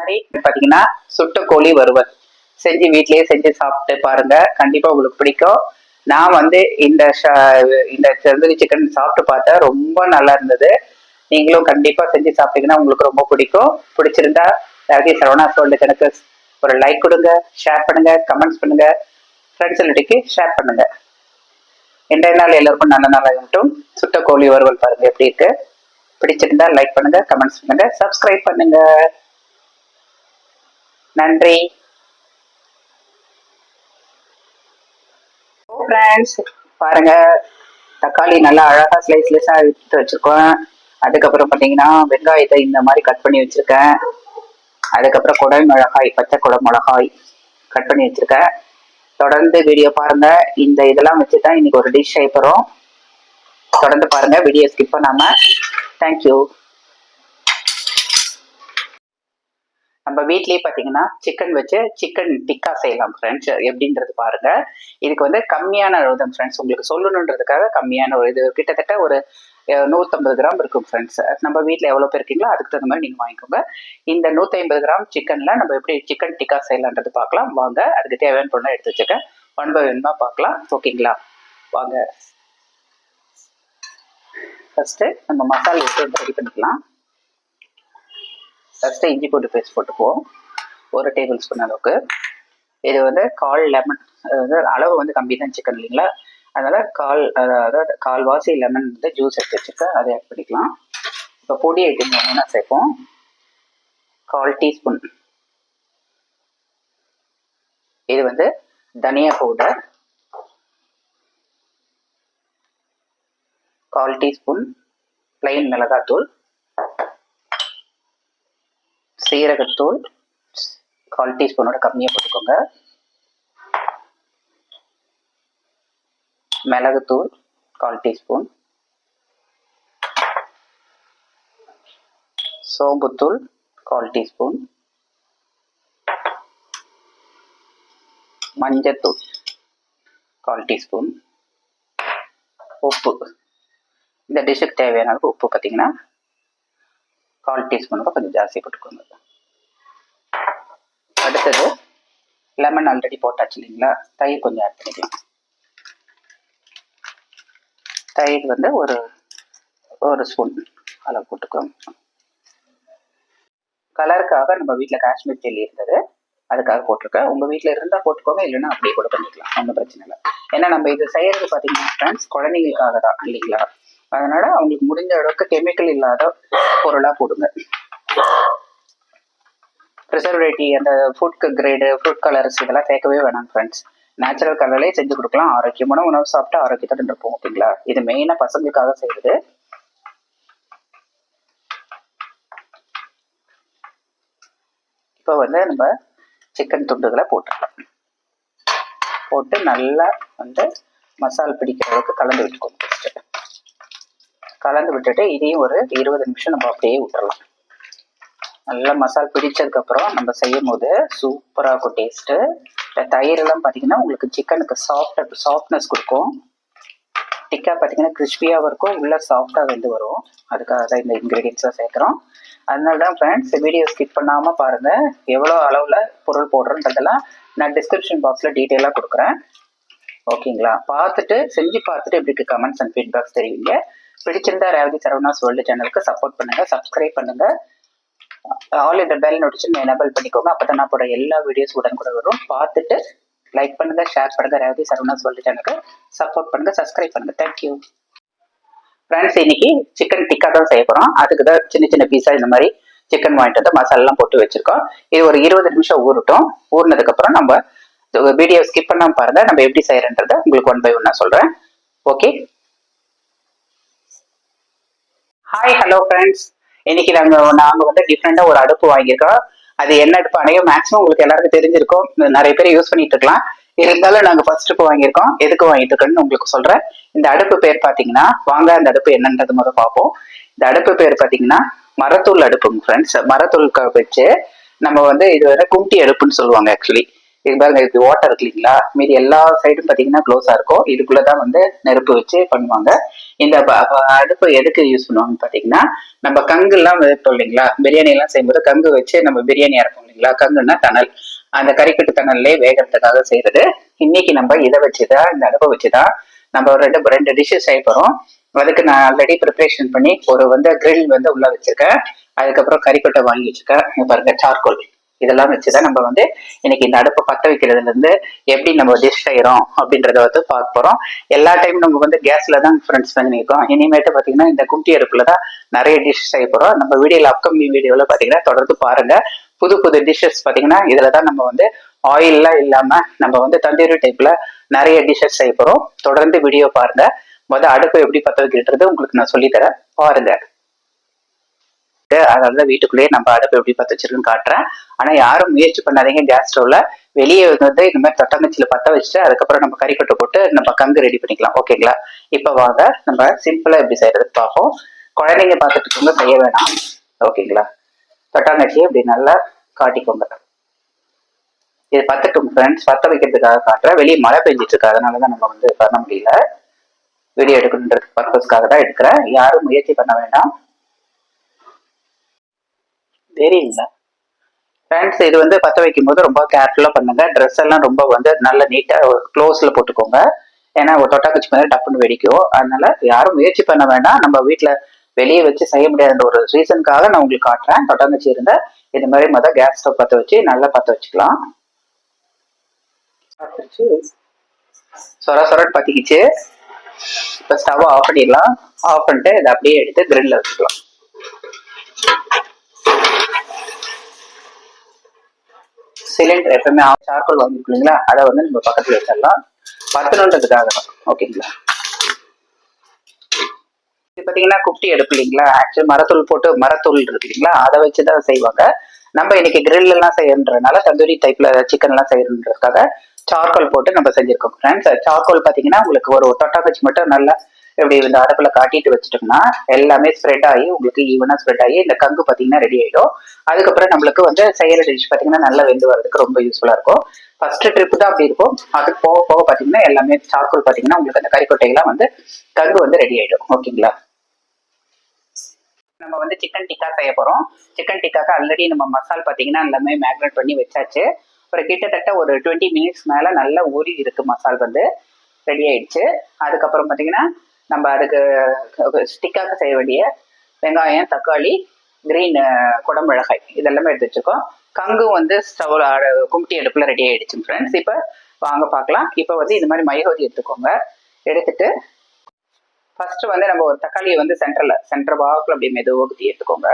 மாதிரி பாத்தீங்கன்னா சுட்ட கோழி வறுவல் செஞ்சு வீட்லயே செஞ்சு சாப்பிட்டு பாருங்க, கண்டிப்பா உங்களுக்கு பிடிக்கும். நான் வந்து இந்த தந்தூரி சிக்கன் சாப்பிட்டு பார்த்தேன், ரொம்ப நல்லா இருந்தது. நீங்களும் கண்டிப்பா செஞ்சு சாப்பிட்டீங்கன்னா உங்களுக்கு ரொம்ப பிடிக்கும். பிடிச்சிருந்தா சரவணா வேர்ல்ட் எனக்கு ஒரு லைக் கொடுங்க, ஷேர் பண்ணுங்க, கமெண்ட்ஸ் பண்ணுங்க, ஃப்ரெண்ட்ஸ் ரிலேட்டிவ்க்கு ஷேர் பண்ணுங்க. இன்றைய நாள் எல்லாருக்கும் நல்ல நாளாகட்டும். சுட்ட கோழி வறுவல் பாருங்க எப்படி இருக்கு. பிடிச்சிருந்தா லைக் பண்ணுங்க, கமெண்ட்ஸ் பண்ணுங்க, சப்ஸ்கிரைப் பண்ணுங்க. நன்றி. ஃப்ரெண்ட்ஸ் பாருங்க, தக்காளி நல்லா அழகா ஸ்லைஸா எடுத்து வச்சிருக்கோம். அதுக்கப்புறம் பார்த்தீங்கன்னா வெங்காயத்தை இந்த மாதிரி கட் பண்ணி வச்சிருக்கேன். அதுக்கப்புறம் குடை மிளகாய், பச்சை குடை மிளகாய் கட் பண்ணி வச்சிருக்கேன். தொடர்ந்து வீடியோ பாருங்க. இந்த இதெல்லாம் வச்சுதான் இன்னைக்கு ஒரு டிஷ் செய்ய போறோம். தொடர்ந்து பாருங்க, வீடியோ ஸ்கிப் பண்ணாம. தேங்க்யூ. நம்ம வீட்லயே பாத்தீங்கன்னா சிக்கன் வச்சு சிக்கன் டிக்கா செய்யலாம் ஃப்ரெண்ட்ஸ். எப்படின்றது பாருங்க. இதுக்கு வந்து கம்மியான அளவு தான் ஃப்ரெண்ட்ஸ், உங்களுக்கு சொல்லணுன்றதுக்காக கம்மியான ஒரு இது கிட்டத்தட்ட ஒரு 150 கிராம் இருக்கும் ஃப்ரெண்ட்ஸ். நம்ம வீட்டில் எவ்வளோ பேர் இருக்கீங்களோ அதுக்கு தகுந்த மாதிரி நீங்கள் வாங்கிக்கோங்க. இந்த 150 கிராம் சிக்கனில் நம்ம எப்படி சிக்கன் டிக்கா செய்யலான்றது பார்க்கலாம் வாங்க. அதுக்கு தேவையான பொருளை எடுத்து வச்சுருக்கேன். ஒன் பை ஒன்னா பார்க்கலாம், ஓகேங்களா? வாங்க. ஃபர்ஸ்ட்டு நம்ம மசாலா எடுத்து ரெடி பண்ணிக்கலாம். ஃபஸ்ட்டு இஞ்சி பூண்டு பேஸ்ட் போட்டுக்குவோம், 1 டேபிள் ஸ்பூன் அளவுக்கு. இது வந்து 1/4 லெமன், அளவு வந்து கம்மி தான் சிக்கன் இல்லைங்களா, அதனால் அதாவது 1/4 லெமன் வந்து ஜூஸ் எடுத்து வச்சுருக்கேன், அதை ஆட் பண்ணிக்கலாம். இப்போ பொடி ஐட்டம் என்ன சேர்ப்போம், 1/4 டீஸ்பூன் இது வந்து தனியா பவுடர், 1/4 டீஸ்பூன் பிளைன் மிளகாத்தூள், சீரகத்தூள் 1/4 டீஸ்பூனோட கம்மியாக போட்டுக்கோங்க, மிளகுத்தூள் 1/4 டீஸ்பூன், சோம்புத்தூள் 1/4 டீஸ்பூன், மஞ்சத்தூள் 1/4 டீஸ்பூன், உப்பு இந்த டிஷ்ஷுக்கு தேவையான அளவுக்கு உப்பு பார்த்தீங்கன்னா 1/4 டீஸ்பூனுக்கு கொஞ்சம் ஜாஸ்தி போட்டுக்கோங்க. அடுத்தது லெமன் ஆல்ரெடி போட்டாச்சு இல்லைங்களா, தயிர் கொஞ்சம் ஆட் பண்ணிக்கலாம். தயிர் வந்து ஒரு ஸ்பூன் அளவு போட்டுக்கோங்க. கலருக்காக நம்ம வீட்டில் காஷ்மீர் சில்லி இருந்தது, அதுக்காக போட்டிருக்கேன். உங்கள் வீட்டில் இருந்தால் போட்டுக்கோங்க, இல்லைன்னா அப்படியே கூட பண்ணிக்கலாம், ஒன்றும் பிரச்சனை இல்லை. ஏன்னா நம்ம இது செய்கிறது பார்த்தீங்கன்னா ஃப்ரெண்ட்ஸ் குழந்தைங்களுக்காக தான் இல்லைங்களா, அதனால அவங்களுக்கு முடிஞ்ச அளவுக்கு கெமிக்கல் இல்லாத பொருளாக போடுங்க. ப்ரிசர்வேட்டிவ் அந்த ஃபுட் கிரேடு ஃபுட் கலர்ஸ் இதெல்லாம் சேர்க்கவே வேணாம் ஃப்ரெண்ட்ஸ். நேச்சுரல் கலர்லேயே செஞ்சு கொடுக்கலாம். ஆரோக்கியமான உணவு சாப்பிட்டா ஆரோக்கியத்துடன் இருப்போம், ஓகேங்களா? இது மெயினாக பசங்களுக்காக செய்யுது. இப்போ வந்து நம்ம சிக்கன் துண்டுகளை போட்டுக்கலாம். போட்டு நல்லா வந்து மசால் பிடிக்கிற அளவுக்கு கலந்து விட்டுக்கோங்க. ஃபஸ்ட்டு கலந்து விட்டுட்டு இதையும் ஒரு 20 நிமிஷம் நம்ம அப்படியே விட்டுறலாம். நல்லா மசால் பிடிச்சதுக்கப்புறம் நம்ம செய்யும் போது சூப்பராக இருக்கும் டேஸ்ட்டு. தயிரெல்லாம் பார்த்தீங்கன்னா உங்களுக்கு சிக்கனுக்கு சாஃப்ட்னஸ் கொடுக்கும். டிக்கா பார்த்தீங்கன்னா கிறிஸ்பியாகவும் இருக்கும், உள்ள சாஃப்டாக வெந்து வரும். அதுக்காக தான் இந்த இன்க்ரீடியன்ஸாக சேர்க்குறோம். அதனால தான் ஃப்ரெண்ட்ஸ் வீடியோ ஸ்கிப் பண்ணாமல் பாருங்கள். எவ்வளோ அளவில் பொருள் போடுறோன்றதெல்லாம் நான் டிஸ்கிரிப்ஷன் பாக்ஸில் டீட்டெயிலாக கொடுக்குறேன், ஓகேங்களா? பார்த்துட்டு செஞ்சு பார்த்துட்டு எப்படி கமெண்ட்ஸ் அண்ட் ஃபீட்பேக்ஸ் தெரிவிங்க. பிடிச்சிருந்தா ரேவதி சரவணாஸ் வேர்ல்டு சேனலுக்கு சப்போர்ட் பண்ணுங்கள், சப்ஸ்கிரைப் பண்ணுங்கள். ஆல் இந்த பெல் நோட்டிஃபிகேஷன் எனேபிள் பண்ணிக்கோங்க, அப்போ தான் நான் போட எல்லா வீடியோஸ் உடனுக்குடன் வரும். பார்த்துட்டு லைக் பண்ணுங்க, ஷேர் பண்ணுங்க, ரேவதி சரவணாஸ் வேர்ல்டு சேனலுக்கு சப்போர்ட் பண்ணுங்க, சப்ஸ்கிரைப் பண்ணுங்க. Thank you friends. இன்னைக்கு சிக்கன் டிக்கா தான் செய்ய போகிறோம். அதுக்கு தான் சின்ன சின்ன பீஸாக இந்த மாதிரி சிக்கன் வாங்கிட்டு வந்து மசாலாம் போட்டு வச்சிருக்கோம். இது ஒரு 20 நிமிஷம் ஊறட்டும். ஊறினதுக்கப்புறம் நம்ம வீடியோ ஸ்கிப் பண்ணாமல் பாருங்க, நம்ம எப்படி செய்யறன்றதை உங்களுக்கு ஒன் பை ஒன்னா சொல்றேன், ஓகே? Hi, hello friends. இன்னைக்கு நாங்க வந்து டிஃப்ரெண்டா ஒரு அடுப்பு வாங்கியிருக்கோம். அது என்ன அடுப்பு அனைவரும் மேக்ஸிமம் உங்களுக்கு எல்லாருக்கும் தெரிஞ்சிருக்கும், நிறைய பேர் யூஸ் பண்ணிட்டு இருக்கலாம். இருந்தாலும் நாங்க ஃபர்ஸ்ட் இப்போ வாங்கியிருக்கோம். எதுக்கு வாங்கிட்டு இருக்கோம்னு உங்களுக்கு சொல்றேன். இந்த அடுப்பு பேர் பாத்தீங்கன்னா, வாங்க அந்த அடுப்பு என்னன்றது முதல் பார்ப்போம். இந்த அடுப்பு பேர் பாத்தீங்கன்னா மரத்தூள் அடுப்புங்க ஃப்ரெண்ட்ஸ். மரத்தூள் வச்சு நம்ம வந்து இது வந்து கும்டி அடுப்புன்னு சொல்லுவாங்க ஆக்சுவலி. இது பாருங்க, இது வாட்டர் இருக்கு இல்லைங்களா, மீதி எல்லா சைடும் பார்த்தீங்கன்னா க்ளோஸாக இருக்கும். இதுக்குள்ளதான் வந்து நெருப்பு வச்சு பண்ணுவாங்க. இந்த அடுப்பு எதுக்கு யூஸ் பண்ணுவாங்கன்னு பார்த்தீங்கன்னா, நம்ம கங்கு எல்லாம் வைப்போம் இல்லைங்களா, பிரியாணி எல்லாம் செய்யும்போது கங்கு வச்சு நம்ம பிரியாணி இறப்போம் இல்லைங்களா. கங்குன்னா டனல், அந்த கறிக்கட்டு டனல்லே வேகிறதுக்காக செய்யறது. இன்னைக்கு நம்ம இதை வச்சுதான், இந்த அடுப்பை வச்சுதான் நம்ம ரெண்டு டிஷ்ஷஸ் செய்ய போறோம். அதுக்கு நான் ஆல்ரெடி ப்ரிப்பரேஷன் பண்ணி ஒரு வந்து கிரில் வந்து உள்ள வச்சிருக்கேன். அதுக்கப்புறம் கறிக்கொட்டை வாங்கி வச்சிருக்கேன். பாருங்க, சார்கோல் இதெல்லாம் வச்சுதான் நம்ம வந்து இன்னைக்கு இந்த அடுப்பை பத்த வைக்கிறதுல இருந்து எப்படி நம்ம டிஷ் செய்யறோம் அப்படின்றத வந்து பார்க்க போறோம். எல்லா டைமும் நம்ம வந்து கேஸ்ல தான் ஃப்ரெண்ட்ஸ் பண்ணிருக்கோம். இனிமேட்டு பாத்தீங்கன்னா இந்த கும்டி அடுப்புல தான் நிறைய டிஷ் செய்ய போறோம். நம்ம வீடியோல அப்கமிங் வீடியோல பாத்தீங்கன்னா தொடர்ந்து பாருங்க. புது புது டிஷ்ஷஸ் பாத்தீங்கன்னா இதுலதான் நம்ம வந்து ஆயில்லாம் இல்லாம நம்ம வந்து தந்தூரி டைப்ல நிறைய டிஷ்ஷஸ் செய்ய போறோம். தொடர்ந்து வீடியோ பாருங்க. அடுப்பை எப்படி பத்த வைக்கிறது உங்களுக்கு நான் சொல்லித்தரேன், பாருங்க. அதனால வீட்டுக்குள்ளேயே நம்ம அடுப்பு எப்படி பத்த வச்சிருக்குன்னு காட்டுறேன். ஆனா யாரும் முயற்சி பண்ணாதீங்க கேஸ் ஸ்டவ்ல. வெளியே வந்து இந்த மாதிரி தொட்டங்கச்சியில பத்த வச்சுட்டு அதுக்கப்புறம் நம்ம கறிக்கொட்டை போட்டு நம்ம கங்கு ரெடி பண்ணிக்கலாம். ஓகேங்களா? இப்ப வாங்க நம்ம சிம்பிளா எப்படி செய்யறது பார்ப்போம். குழந்தைங்க பார்த்துட்டு இருக்கவங்க செய்ய வேணாம். ஓகேங்களா? தொட்டாங்கச்சியை இப்படி நல்லா காட்டிக்கோங்க. இது பத்தட்டும் ஃப்ரெண்ட்ஸ். பத்த வைக்கிறதுக்காக காட்டுறேன். வெளியே மழை பெஞ்சிட்டு இருக்கு, அதனாலதான் நம்ம வந்து பண்ண முடியல. வீடியோ எடுக்கணுன்றது பர்பஸ்க்காக தான் எடுக்கிறேன். யாரும் முயற்சி பண்ண வேண்டாம். தெரியுங்களா ஃப்ரெண்ட்ஸ், இது வந்து பற்ற வைக்கும் போது ரொம்ப கேர்ஃபுல்லாக பண்ணுங்க. ட்ரெஸ் எல்லாம் ரொம்ப வந்து நல்ல நீட்டாக க்ளோஸில் போட்டுக்கோங்க. ஏன்னா ஒரு தொட்டாக்குச்சி மேலே டப்புன்னு வெடிக்கும். அதனால யாரும் முயற்சி பண்ண வேண்டாம். நம்ம வீட்டில் வெளியே வச்சு செய்ய முடியாத ஒரு ரீசனுக்காக நான் உங்களுக்கு காட்டுறேன். தொட்டாங்குச்சி இருந்தா இந்த மாதிரி கேஸ் ஸ்டவ் பற்ற வச்சு நல்லா பற்ற வச்சுக்கலாம். சொர சொரன்னு பற்றிக்கிச்சு. இப்போ ஸ்டவ் ஆஃப் பண்ணிடலாம். ஆஃப் பண்ணிட்டு இதை அப்படியே எடுத்து கிரில்ல வச்சுக்கலாம். சிலிண்டர் எப்பவுமே சார்கோல் வாங்கிருக்கீங்களா, அதை வந்து நம்ம பக்கத்துல வச்சிடலாம். பத்தணுன்றதுக்காக தான். ஓகேங்களா? இது பாத்தீங்கன்னா குட்டி அடுப்பு இல்லைங்களா. ஆக்சுவலி மரத்தூள் போட்டு மரத்தூள் இருக்கு இல்லைங்களா, அதை வச்சுதான் செய்வாங்க. நம்ம இன்னைக்கு கிரில் எல்லாம் செய்யறதுனால தந்தூரி டைப்ல சிக்கன் எல்லாம் செய்யறதுக்காக சார்கோல் போட்டு நம்ம செஞ்சிருக்கோம் ஃப்ரெண்ட்ஸ். சார்கோல் பாத்தீங்கன்னா உங்களுக்கு ஒரு தொட்டாக்கச்சி மட்டும் நல்லா இப்படி இந்த அடுப்புல காட்டிட்டு வச்சுட்டோம்னா எல்லாமே ஸ்ப்ரெட் ஆகி உங்களுக்கு ஈவனா ஸ்ப்ரெட் ஆகி இந்த கங்கு பாத்தீங்கன்னா ரெடி ஆயிடும். அதுக்கப்புறம் நம்மளுக்கு வந்து செய்யற டிஷ் பாத்தீங்கன்னா நல்லா வெந்து வரதுக்கு ரொம்ப யூஸ்ஃபுல்லா இருக்கும். ஃபர்ஸ்ட் ட்ரிப் தான் அப்படி இருக்கும். அது போக போக பாத்தீங்கன்னா எல்லாமே சார்கோல் பாத்தீங்கன்னா உங்களுக்கு அந்த கறிக்கொட்டையெல்லாம் வந்து கங்கு வந்து ரெடி ஆயிடும். ஓகேங்களா? நம்ம வந்து சிக்கன் டிக்கா செய்ய போறோம். சிக்கன் டிக்காக்கு ஆல்ரெடி நம்ம மசால் பாத்தீங்கன்னா எல்லாமே மேக்னேட் பண்ணி வச்சாச்சு. ஒரு கிட்டத்தட்ட ஒரு 20 மினிட்ஸ் மேல நல்லா ஊறி இருக்கு. மசால் வந்து ரெடி ஆயிடுச்சு. அதுக்கப்புறம் பாத்தீங்கன்னா நம்ம அதுக்கு ஸ்டிக்காக செய்ய வேண்டிய வெங்காயம், தக்காளி, கிரீன் குடமிளகாய் இதெல்லாமே எடுத்து வச்சுக்கோம். கங்கும் வந்து ஸ்டவ்ல கும்டி அடுப்புல ரெடி ஆயிடுச்சு ஃப்ரெண்ட்ஸ். இப்போ வாங்க பார்க்கலாம். இப்போ வந்து இது மாதிரி மையோதி எடுத்துக்கோங்க. எடுத்துட்டு ஃபர்ஸ்ட் வந்து நம்ம ஒரு தக்காளியை வந்து சென்டர் பாக்ல அப்படியே மெதுவாக குத்தி எடுத்துக்கோங்க.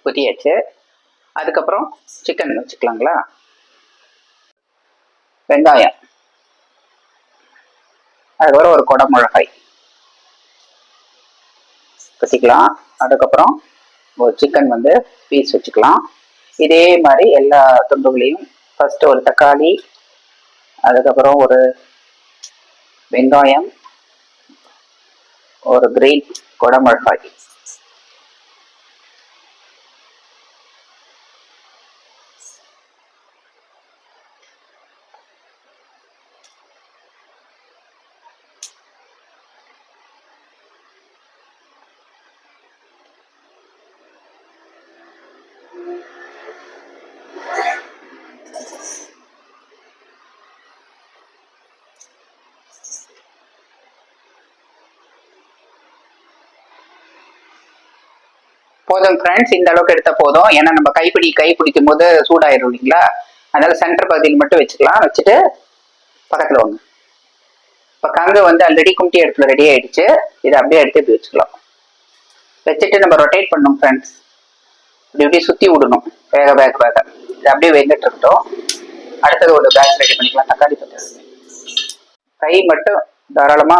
குத்தியாச்சு. அதுக்கப்புறம் சிக்கன் வச்சுக்கலாங்களா. வெங்காயம், அதுக்கப்புறம் ஒரு குடமிளகாய் குத்திக்கலாம். அதுக்கப்புறம் ஒரு சிக்கன் வந்து பீஸ் வச்சுக்கலாம். இதே மாதிரி எல்லா துண்டுகளையும் ஃபர்ஸ்ட் ஒரு தக்காளி, அதுக்கப்புறம் ஒரு வெங்காயம், ஒரு கிரீன் குடமிளகாய், போதும் ஃப்ரெண்ட்ஸ். இந்த அளவுக்கு எடுத்த போதும். ஏன்னா நம்ம கை பிடிக்கும் போது சூடாயிரும் இல்லைங்களா. அதனால சென்டர் பகுதியில் மட்டும் வச்சுக்கலாம். வச்சுட்டு பக்கத்துல வாங்க. இப்போ கங்கு வந்து ஆல்ரெடி கும்டி அடுப்புல ரெடி ஆயிடுச்சு. இதை அப்படியே எடுத்து இப்படி வச்சுக்கலாம். வச்சுட்டு நம்ம ரொட்டேட் பண்ணணும் ஃப்ரெண்ட்ஸ். இப்படி சுத்தி விடணும். வேக இது அப்படியே வெந்துட்டு இருக்கட்டும். அடுத்தது ஒரு பேக் ரெடி பண்ணிக்கலாம். தக்காளி பச்சை கை மட்டும் தாராளமா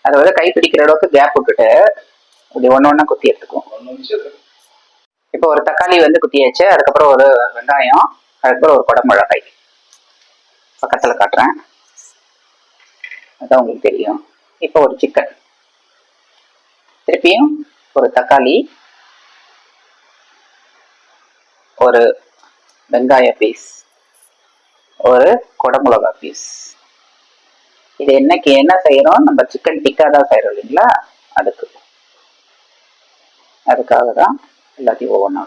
அதை வந்து கை பிடிக்கிற அளவுக்கு கேப் விட்டுட்டு இப்படி ஒன்னா குத்தி எடுத்துக்கும். இப்போ ஒரு தக்காளி வந்து குத்தியாச்சு. அதுக்கப்புறம் ஒரு வெங்காயம், அதுக்கப்புறம் ஒரு குடமிளகாய் பக்கத்துல காட்டுறேன், அதான் உங்களுக்கு தெரியும். இப்போ ஒரு சிக்கன், திருப்பியும் ஒரு தக்காளி, ஒரு வெங்காய பீஸ், ஒரு குடமிளகா பீஸ். இது என்னைக்கு என்ன செய்யறோம், நம்ம சிக்கன் டிக்கா தான் செய்யறோம் இல்லைங்களா, அதுக்காக தான் எல்லாத்தையும் ஒவ்வொன்றா.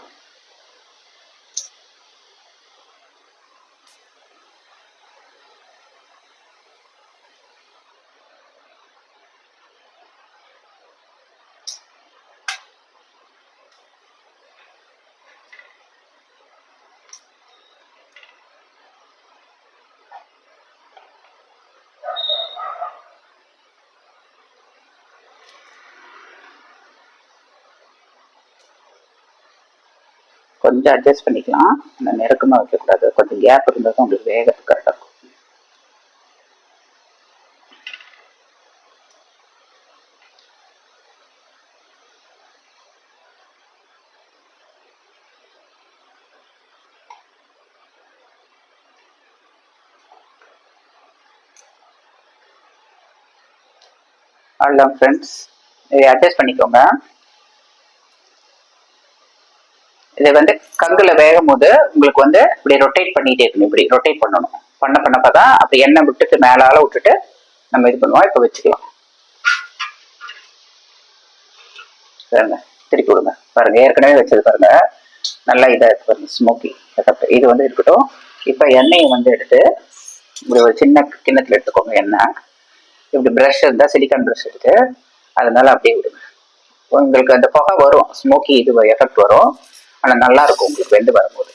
கொஞ்சம் அட்ஜஸ்ட் பண்ணிக்கலாம், அந்த நெருக்கமாக வைக்கக்கூடாது, கொஞ்சம் கேப் இருந்தால் தான் உங்களுக்கு வேகத்துக்கு கரெக்டாக இருக்கும். அவ்வளோதான் ஃப்ரெண்ட்ஸ், இதை அட்ஜஸ்ட் பண்ணிக்கோங்க. இதை வந்து கங்குல வேகும் போது உங்களுக்கு வந்து இப்படி ரொட்டேட் பண்ணிட்டே இருக்கணும், இப்படி ரொட்டேட் பண்ணணும். பண்ணப்பதான் அப்படி எண்ணெய் விட்டுட்டு மேலால விட்டுட்டு நம்ம இது பண்ணுவோம். இப்போ வச்சுக்கலாம் பாருங்க, திருப்பி விடுங்க பாருங்க, ஏற்கனவே வச்சது பாருங்க நல்லா இதாக இருக்கு பாருங்க, ஸ்மோக்கி எஃபெக்ட். இது வந்து இருக்கட்டும். இப்போ எண்ணெயை வந்து எடுத்து இப்படி ஒரு சின்ன கிண்ணத்தில் எடுத்துக்கோங்க. எண்ணெய் இப்படி ப்ரஷ் இருந்தால் சிலிக்கான் ப்ரஷ் எடுத்து அதனால அப்படியே விடுங்க. உங்களுக்கு அந்த புகை வரும், ஸ்மோக்கி இது எஃபெக்ட் வரும், ஆனால் நல்லா இருக்கும் உங்களுக்கு வெந்து வரும்போது.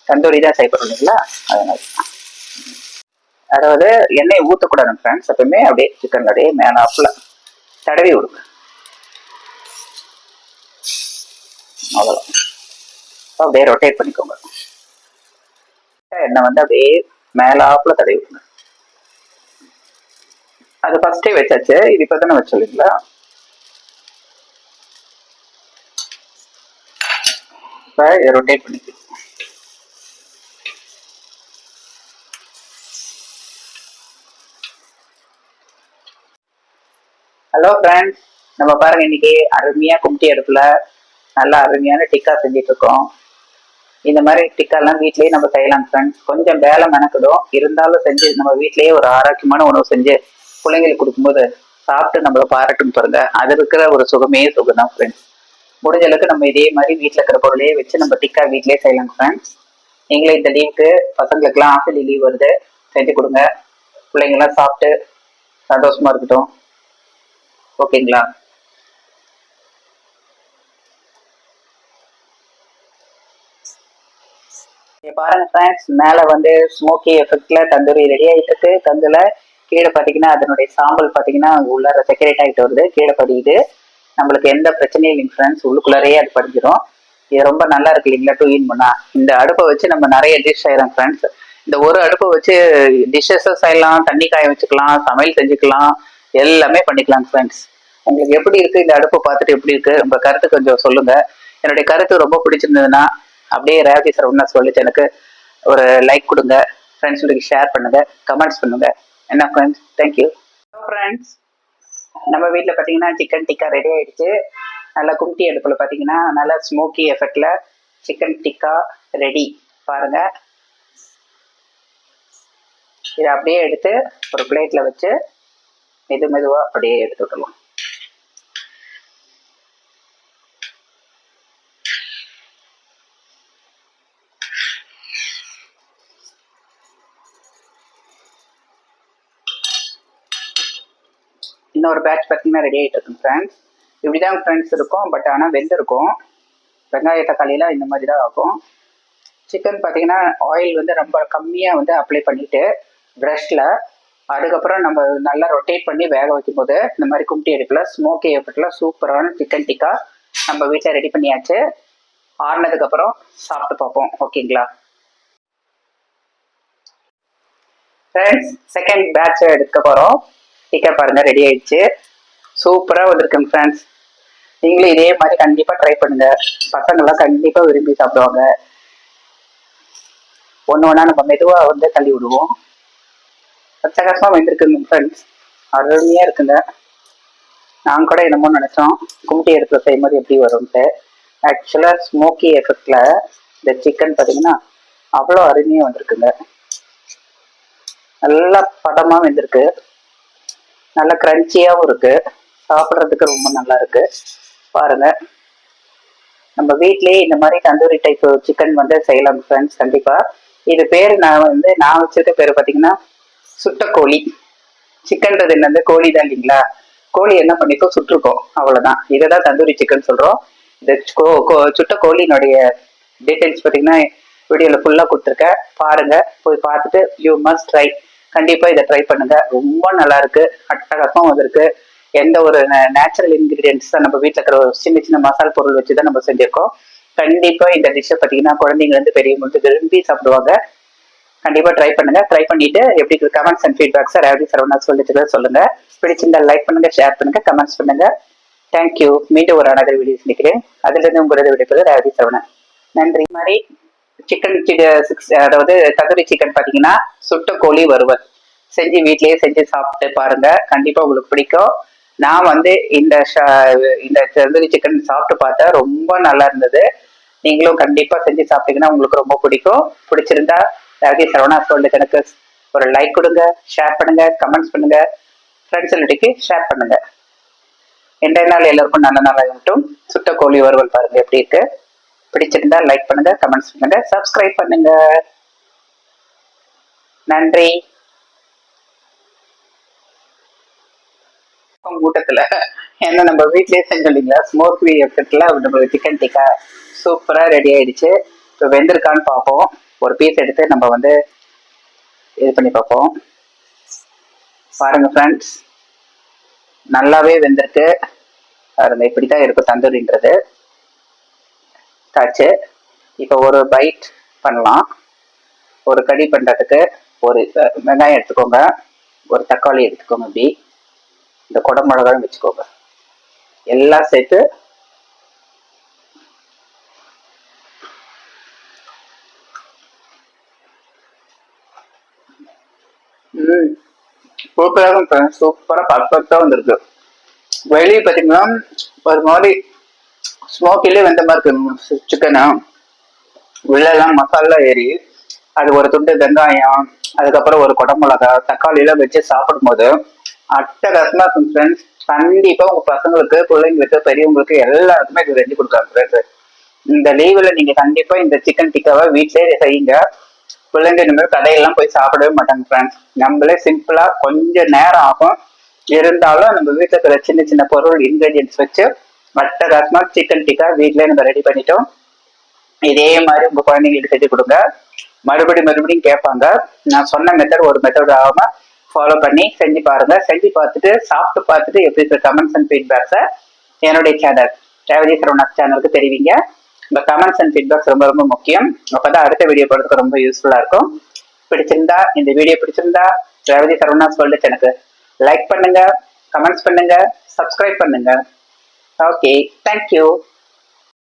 தந்தூரி தான் செய்யப்படும் இல்லைங்களா, அதனால. அதாவது எண்ணெயை ஊற்றக்கூடாது ஃப்ரெண்ட்ஸ், எப்பவுமே அப்படியே சிக்கன் அப்படியே மேலாப்புல தடவி விடுங்க, அவ்வளோதான். அப்படியே ரொட்டேட் பண்ணிக்கோங்க. எண்ணெய் வந்து அப்படியே மேலாப்புல தடவி விடுங்க. அது ஃபர்ஸ்டே வச்சாச்சு, இது இப்போ தானே வச்சோம் இல்லைங்களா. இப்போ ரொட்டேட் பண்ணிக்கலாம். ஹலோ ஃப்ரெண்ட்ஸ், நம்ம பாருங்க இன்னைக்கு அருமையா கும்டி அடுப்புல நல்லா அருமையான டிக்கா செஞ்சுட்டு இருக்கோம். இந்த மாதிரி டிக்காலாம் வீட்லயே நம்ம செய்யலாம் ஃப்ரெண்ட்ஸ். கொஞ்சம் வேலை மெனக்கிடும், இருந்தாலும் செஞ்சு நம்ம வீட்லயே ஒரு ஆரோக்கியமான உணவு செஞ்சு பிள்ளைங்களுக்கு கொடுக்கும்போது சாப்பிட்டு நம்மளை பாராட்டும் பாருங்க, அது இருக்கிற ஒரு சுகமே சுகம் தான் ஃப்ரெண்ட்ஸ். முடிஞ்ச அளவுக்கு நம்ம இதே மாதிரி வீட்டில் இருக்கிற பொருளையே வச்சு நம்ம டிக்கா வீட்லயே செய்யலாம் ஃப்ரெண்ட்ஸ். நீங்களே இந்த லீவுக்கு பசங்களுக்குலாம் ஆஃபலி லீவ் வருது, செஞ்சு கொடுங்க, பிள்ளைங்களாம் சாப்பிட்டு சந்தோஷமா இருக்கட்டும். ஓகேங்களா. பாருங்க ஃப்ரெண்ட்ஸ், மேல வந்து ஸ்மோக்கி எஃபெக்ட்ல தந்தூரி ரெடி ஆகிட்டு இருக்கு. தந்துல கீழே பார்த்தீங்கன்னா அதனுடைய சாம்பல் பார்த்தீங்கன்னா உள்ளார செக்ரேட் ஆகிட்டு வருது, கீழே படியுது. நம்மளுக்கு எந்த பிரச்சனையும் இல்லைங்க ஃப்ரெண்ட்ஸ், உள்ளுக்குள்ளாரையே அது படிஞ்சிடும். இது ரொம்ப நல்லா இருக்கு இல்லைங்களா டூ இன் பண்ணா. இந்த அடுப்பை வச்சு நம்ம நிறைய டிஷ் செய்யறோம் ஃப்ரெண்ட்ஸ். இந்த ஒரு அடுப்பை வச்சு டிஷ்ஷஸும் செய்யலாம், தண்ணி காய வச்சுக்கலாம், சமையல் செஞ்சுக்கலாம், எல்லாமே பண்ணிக்கலாம் ஃப்ரெண்ட்ஸ். உங்களுக்கு எப்படி இருக்கு இந்த அடுப்பை பார்த்துட்டு எப்படி இருக்கு, உங்க கருத்து கொஞ்சம் சொல்லுங்க. என்னுடைய கருத்து ரொம்ப பிடிச்சிருந்ததுன்னா அப்படியே ரேவதி சரவணா சொல்லிச்சு எனக்கு ஒரு லைக் கொடுங்க, ஃப்ரெண்ட்ஸுக்கு ஷேர் பண்ணுங்க, கமெண்ட்ஸ் பண்ணுங்க. என்ன ஃப்ரெண்ட்ஸ், தேங்க்யூ. ஃப்ரெண்ட்ஸ், நம்ம வீட்டில் பார்த்தீங்கன்னா சிக்கன் டிக்கா ரெடி ஆயிடுச்சு. நல்லா கும்டி அடுப்பில் பார்த்தீங்கன்னா நல்லா ஸ்மோக்கி எஃபெக்டில் சிக்கன் டிக்கா ரெடி பாருங்க. இதை அப்படியே எடுத்து ஒரு பிளேட்டில் வச்சு மெதுவாக அப்படியே எடுத்து விட்டுலாம். இன்னொரு பேட்ச் பார்த்தீங்கன்னா ரெடி ஆகிட்டு இருக்கும் ஃப்ரெண்ட்ஸ். இப்படி தான் ஃப்ரெண்ட்ஸ் இருக்கும், பட் ஆனால் வெந்திருக்கும். வெங்காய தக்காளிலாம் இந்த மாதிரி தான் ஆகும். சிக்கன் பார்த்தீங்கன்னா ஆயில் வந்து ரொம்ப கம்மியாக வந்து அப்ளை பண்ணிவிட்டு ப்ரஷில், அதுக்கப்புறம் நம்ம நல்லா ரொட்டேட் பண்ணி வேக வைக்கும் போது இந்த மாதிரி கும்டி அடுப்பில் ஸ்மோக்கி எஃபெக்டில் சூப்பரான சிக்கன் டிக்கா நம்ம வீட்டில் ரெடி பண்ணியாச்சு. ஆறுனதுக்கப்புறம் சாப்பிட்டு பார்ப்போம். ஓகேங்களா ஃப்ரெண்ட்ஸ், செகண்ட் பேட்சை எடுக்க போகிறோம். டிக்கா பாருங்க ரெடி ஆயிடுச்சு, சூப்பராக வந்திருக்குங்க ஃப்ரெண்ட்ஸ். நீங்களும் இதே மாதிரி கண்டிப்பாக ட்ரை பண்ணுங்க, பசங்கள்லாம் கண்டிப்பாக விரும்பி சாப்பிடுவாங்க. ஒன்று ஒன்றா நம்ம மெதுவாக வந்து தள்ளி விடுவோம். அட்டகாசமாக வந்திருக்குங்க ஃப்ரெண்ட்ஸ், அருமையாக இருக்குங்க. நாங்கள் கூட என்னமோ நினச்சோம் கும்டி எடுத்து செய்யும் போது எப்படி வரும்ன்ட்டு. ஆக்சுவலாக ஸ்மோக்கி எஃபெக்டில் இந்த சிக்கன் பார்த்தீங்கன்னா அவ்வளோ அருமையாக வந்திருக்குங்க. நல்லா பதமாக வெந்திருக்கு, நல்ல கிரன்ச்சியாகவும் இருக்குது, சாப்பிட்றதுக்கு ரொம்ப நல்லா இருக்குது. பாருங்கள், நம்ம வீட்லேயே இந்த மாதிரி தந்தூரி டைப் சிக்கன் வந்து செய்யலாம் ஃப்ரெண்ட்ஸ். கண்டிப்பாக இது பேர் நான் வச்சிருக்க பேர் பார்த்தீங்கன்னா சுட்டக்கோழி. சிக்கன்றது என்னது, கோழி தான் இல்லைங்களா? கோழி என்ன பண்ணிக்கோ சுட்டுருக்கோம், அவ்வளோதான். இதை தான் தந்தூரி சிக்கன் சொல்கிறோம். இந்த சுட்ட கோழியினுடைய டீட்டெயில்ஸ் பார்த்தீங்கன்னா வீடியோவில் ஃபுல்லாக கொடுத்துருக்கேன், பாருங்கள். போய் பார்த்துட்டு யூ மஸ்ட் ட்ரை. கண்டிப்பாக இதை ட்ரை பண்ணுங்கள், ரொம்ப நல்லா இருக்கு, அட்டகாசமாக வந்திருக்கு. எந்த ஒரு நேச்சுரல் இன்கிரீடியன்ஸ் தான், நம்ம வீட்டில் இருக்கிற சின்ன சின்ன மசால் பொருள் வச்சு தான் நம்ம செஞ்சுருக்கோம். கண்டிப்பாக இந்த டிஷ்ஷை பார்த்தீங்கன்னா குழந்தைங்க வந்து பெரியவங்க விரும்பி சாப்பிடுவாங்க. கண்டிப்பா ட்ரை பண்ணுங்க. ட்ரை பண்ணிட்டு எப்படி comments and feedbacks Revathi Saravana சொல்லுங்க. பிடிச்சிருந்தா லைக் பண்ணுங்க, ஷேர் பண்ணுங்க, கமெண்ட்ஸ் பண்ணுங்க. தேங்க்யூ. மீண்டும் ஒரு அனதர் வீடியோ சந்திக்கிறேன். அதிலிருந்து உங்களது விடைப்பது ரேவதி சரவணன். நன்றி. மாதிரி சிக்கன் அதாவது தந்தூரி சிக்கன் பார்த்தீங்கன்னா சுட்ட கோழி வறுவல் செஞ்சு வீட்லயே செஞ்சு சாப்பிட்டு பாருங்க, கண்டிப்பா உங்களுக்கு பிடிக்கும். நான் வந்து இந்த தந்தூரி சிக்கன் சாப்பிட்டு பார்த்தேன், ரொம்ப நல்லா இருந்தது. நீங்களும் கண்டிப்பா செஞ்சு சாப்பிட்டீங்கன்னா உங்களுக்கு ரொம்ப பிடிக்கும். பிடிச்சிருந்தா ரேவதி சரவணா எனக்கு ஒரு லைக் கொடுங்க, ஷேர் பண்ணுங்க, கமெண்ட்ஸ் பண்ணுங்க, ஃப்ரெண்ட்ஸ் ரிலேட்டிவ்க்கு ஷேர் பண்ணுங்க. இன்றைய நாள் எல்லாருக்கும் நல்ல நாளாகட்டும். சுட்ட கோழி வறுவல் பாருங்க எப்படி இருக்கு. பிடிச்சிருந்தா லைக் பண்ணுங்க, கமெண்ட்ஸ் பண்ணுங்க, சப்ஸ்கிரைப் பண்ணுங்க. நன்றி. கூட்டத்துல ஏன்னா நம்ம வீட்லயே செஞ்சோம் இல்லைங்களா, ஸ்மோக்கி எஃபெக்ட்ல நம்ம சிக்கன் டிக்கா சூப்பரா ரெடி ஆயிடுச்சு. இப்போ வெந்திருக்கான்னு பார்ப்போம். ஒரு பீஸ் எடுத்து நம்ம வந்து இது பண்ணி பார்ப்போம். பாருங்க ஃப்ரெண்ட்ஸ், நல்லாவே வெந்திருக்கு. பாருங்க, இப்படித்தான் இருக்கும் தந்தூரின்றது. தாச்சு. இப்போ ஒரு பைட் பண்ணலாம். ஒரு கடி பண்றதுக்கு ஒரு வெங்காயம் எடுத்துக்கோங்க, ஒரு தக்காளி எடுத்துக்கோங்க, இப்படி இந்த குடமிளகாயும் வச்சுக்கோங்க. எல்லாம் சேர்த்து சூப்பரா பர்ஃபெக்டா வந்திருக்கு. வெளியே பார்த்தீங்கன்னா ஒரு மாதிரி ஸ்மோக்கிலே வெந்த மாதிரி இருக்கு சிக்கனு. உள்ளெல்லாம் மசாலா ஏறி அது ஒரு துண்டு வெங்காயம், அதுக்கப்புறம் ஒரு குடமிளகா, தக்காளி எல்லாம் வச்சு சாப்பிடும் போது அட்டகாசமா இருக்கும் ஃப்ரெண்ட்ஸ். கண்டிப்பா உங்க பசங்களுக்கு, பிள்ளைங்களுக்கு, பெரியவங்களுக்கு எல்லாருக்குமே இது செஞ்சு கொடுக்காங்க ஃப்ரெண்ட்ஸ். இந்த லீவுல நீங்க கண்டிப்பா இந்த சிக்கன் டிக்காவை வீட்லயே செய்யுங்க. பிள்ளைங்க இனிமேல் கடையெல்லாம் போய் சாப்பிடவே மாட்டாங்க ஃப்ரெண்ட்ஸ். நம்மளே சிம்பிளா கொஞ்சம் நேரம் ஆகும், இருந்தாலும் நம்ம வீட்டுல இருக்கிற சின்ன சின்ன பொருள் இன்கிரீடியன்ஸ் வச்சு அட்டகாசமா சிக்கன் டிக்கா வீட்லயே நம்ம ரெடி பண்ணிட்டோம். இதே மாதிரி உங்க குழந்தைங்களுக்கு செஞ்சு கொடுங்க, மறுபடியும் கேட்பாங்க. நான் சொன்ன மெத்தட் ஒரு மெத்தட் ஆகாம ஃபாலோ பண்ணி செஞ்சு பாருங்க. செஞ்சு பார்த்துட்டு சாப்பிட்டு பார்த்துட்டு எப்படி இருக்கிற கமெண்ட்ஸ் அண்ட் ஃபீட்பேக்ஸை என்னுடைய சேனல் ரேவதி சரவணா சேனலுக்கு தெரிவிங்க. இந்த கமெண்ட்ஸ் அண்ட் ஃபீட்பேக்ஸ் ரொம்ப ரொம்ப முக்கியம். அப்பதான் அடுத்த வீடியோ போடுறதுக்கு ரொம்ப யூஸ்ஃபுல்லா இருக்கும். பிடிச்சிருந்தா, இந்த வீடியோ பிடிச்சிருந்தா ரேவதி சரவணா எனக்கு லைக் பண்ணுங்க, கமெண்ட்ஸ் பண்ணுங்க, சப்ஸ்கிரைப் பண்ணுங்க. Okay, thank you.